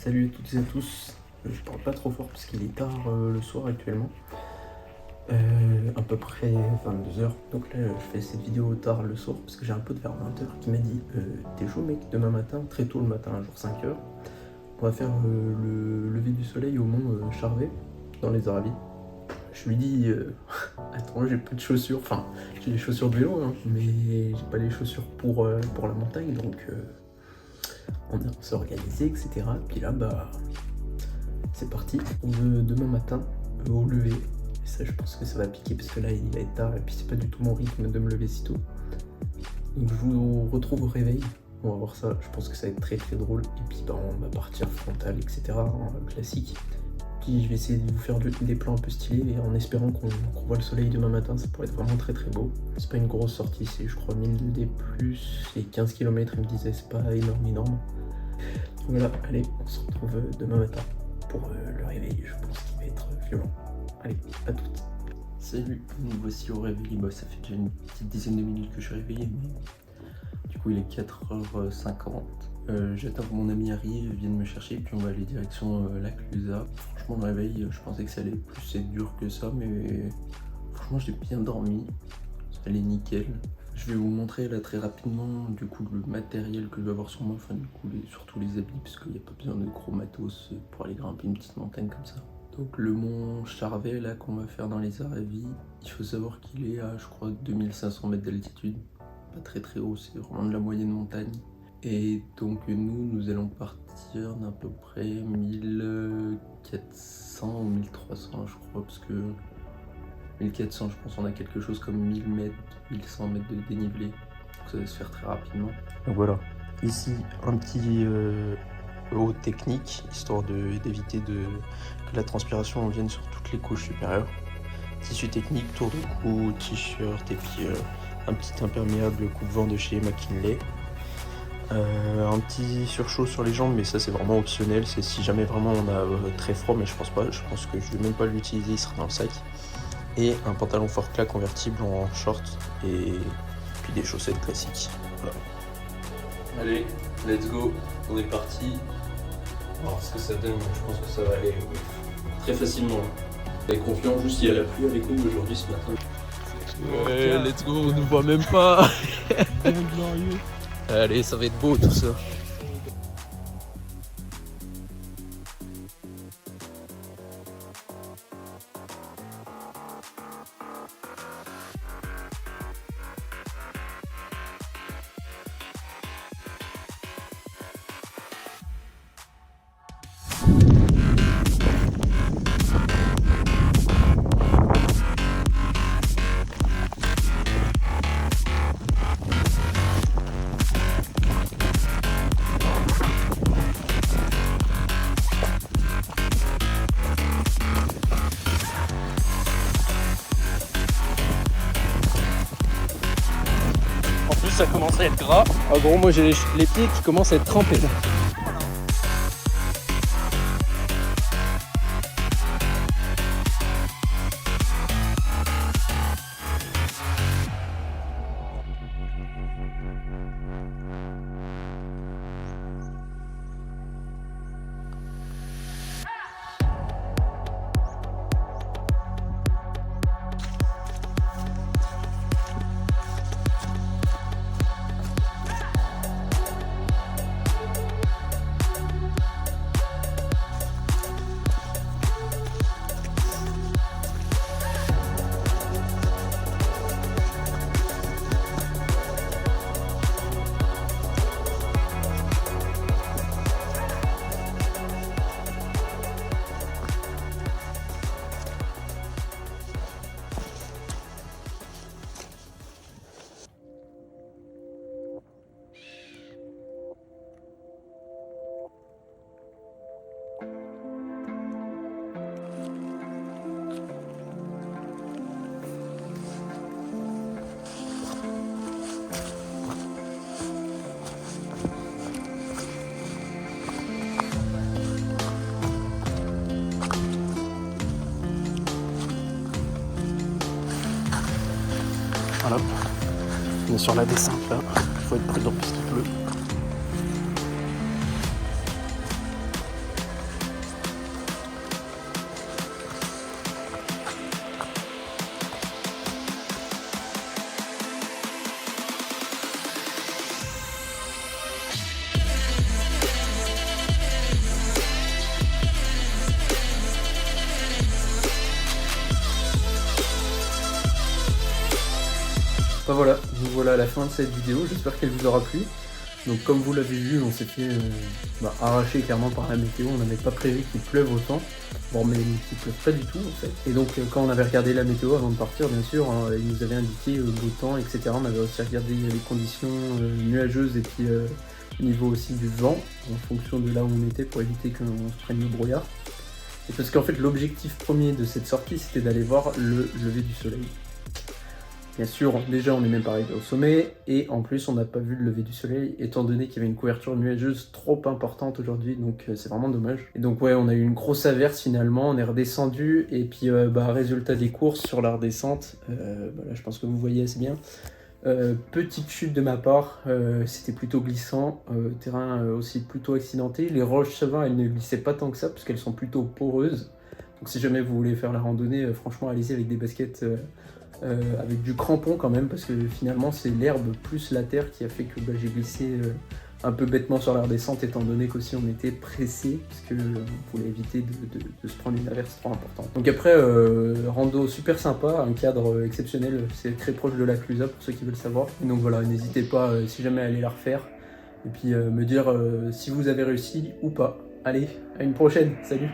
Salut à toutes et à tous. Je parle pas trop fort parce qu'il est tard le soir actuellement. À peu près 22h. Donc là, je fais cette vidéo tard le soir parce que j'ai un pote vers 20h qui m'a dit t'es chaud mec, demain matin, très tôt le matin, genre 5h, on va faire le lever du soleil au mont Charvet, dans les Aravis. Je lui dis attends, j'ai pas de chaussures, enfin j'ai les chaussures de vélo, hein, mais j'ai pas les chaussures pour la montagne, donc on s'est organisé, etc. Puis là, bah, c'est parti. Demain matin, au lever. Et ça, je pense que ça va piquer parce que là, il va être tard et puis c'est pas du tout mon rythme de me lever si tôt. Donc, je vous retrouve au réveil. On va voir ça. Je pense que ça va être très très drôle. Et puis, bah, on va partir frontal, etc. Classique. Puis, je vais essayer de vous faire des plans un peu stylés et en espérant qu'on voit le soleil demain matin. Ça pourrait être vraiment très très beau. C'est pas une grosse sortie, c'est je crois 1000 D+, et 15 km. Il me disait, c'est pas énorme. Voilà, allez, on se retrouve demain matin pour le réveil, je pense qu'il va être violent. Allez, à toutes. Salut, nous voici au réveil. Bah, ça fait déjà une petite dizaine de minutes que je suis réveillé, mais du coup il est 4h50. J'attends que mon ami arrive, vienne me chercher, puis on va aller direction la Clusaz. Franchement, le réveil, je pensais que ça allait plus être dur que ça, mais franchement, j'ai bien dormi. Ça allait nickel. Je vais vous montrer là très rapidement du coup le matériel que je vais avoir sur moi, enfin du coup surtout les habits, parce qu'il n'y a pas besoin de gros matos pour aller grimper une petite montagne comme ça. Donc le mont Charvet là qu'on va faire dans les Aravis, il faut savoir qu'il est à je crois 2500 mètres d'altitude, pas très très haut, c'est vraiment de la moyenne montagne. Et donc nous allons partir d'à peu près 1400 ou 1300 je crois, parce que 1400 je pense on a quelque chose comme 1000 mètres, 1100 mètres de dénivelé, donc ça va se faire très rapidement. Donc voilà, ici un petit haut technique, histoire d'éviter que la transpiration vienne sur toutes les couches supérieures. Tissu technique, tour de cou, t-shirt et puis un petit imperméable coupe-vent de chez McKinley. Un petit surchaud sur les jambes, mais ça c'est vraiment optionnel, c'est si jamais vraiment on a très froid, mais je pense pas, je pense que je vais même pas l'utiliser, il sera dans le sac. Et un pantalon Forclaz convertible en short et puis des chaussettes classiques. Voilà. Allez, let's go, on est parti. On va voir ce que ça donne, je pense que ça va aller très facilement. On est confiant, juste il y a la pluie avec nous aujourd'hui ce matin. Ouais, let's go, on nous voit même pas. Allez, ça va être beau tout ça. Ça commence à être gras. Ah bon, moi j'ai les pieds qui commencent à être trempés là. Voilà, on est sur la descente là, il faut être prudent parce qu'il pleut. Enfin voilà, nous voilà à la fin de cette vidéo, j'espère qu'elle vous aura plu. Donc comme vous l'avez vu, on s'est fait arracher clairement par la météo, on n'avait pas prévu qu'il pleuve autant. Bon mais il pleuve pas du tout en fait. Et donc quand on avait regardé la météo avant de partir, bien sûr, hein, il nous avait indiqué beau temps, etc. On avait aussi regardé les conditions nuageuses et puis au niveau aussi du vent, en fonction de là où on était pour éviter qu'on se prenne le brouillard. Et parce qu'en fait l'objectif premier de cette sortie c'était d'aller voir le lever du soleil. Bien sûr, déjà on n'est même pas arrivé au sommet, et en plus on n'a pas vu le lever du soleil, étant donné qu'il y avait une couverture nuageuse trop importante aujourd'hui, donc c'est vraiment dommage. Et donc ouais, on a eu une grosse averse finalement, on est redescendu, et puis résultat des courses sur la redescente, là je pense que vous voyez assez bien. Petite chute de ma part, c'était plutôt glissant, terrain aussi plutôt accidenté. Les roches ça va, elles ne glissaient pas tant que ça, parce qu'elles sont plutôt poreuses. Donc si jamais vous voulez faire la randonnée, franchement allez-y avec des baskets avec du crampon quand même, parce que finalement c'est l'herbe plus la terre qui a fait que j'ai glissé un peu bêtement sur la redescente, étant donné qu'aussi on était pressé, parce qu'on voulait éviter de se prendre une averse trop importante. Donc après, rando super sympa, un cadre exceptionnel, c'est très proche de la Clusaz pour ceux qui veulent savoir. Et donc voilà, n'hésitez pas si jamais à aller la refaire, et puis me dire si vous avez réussi ou pas. Allez, à une prochaine, salut!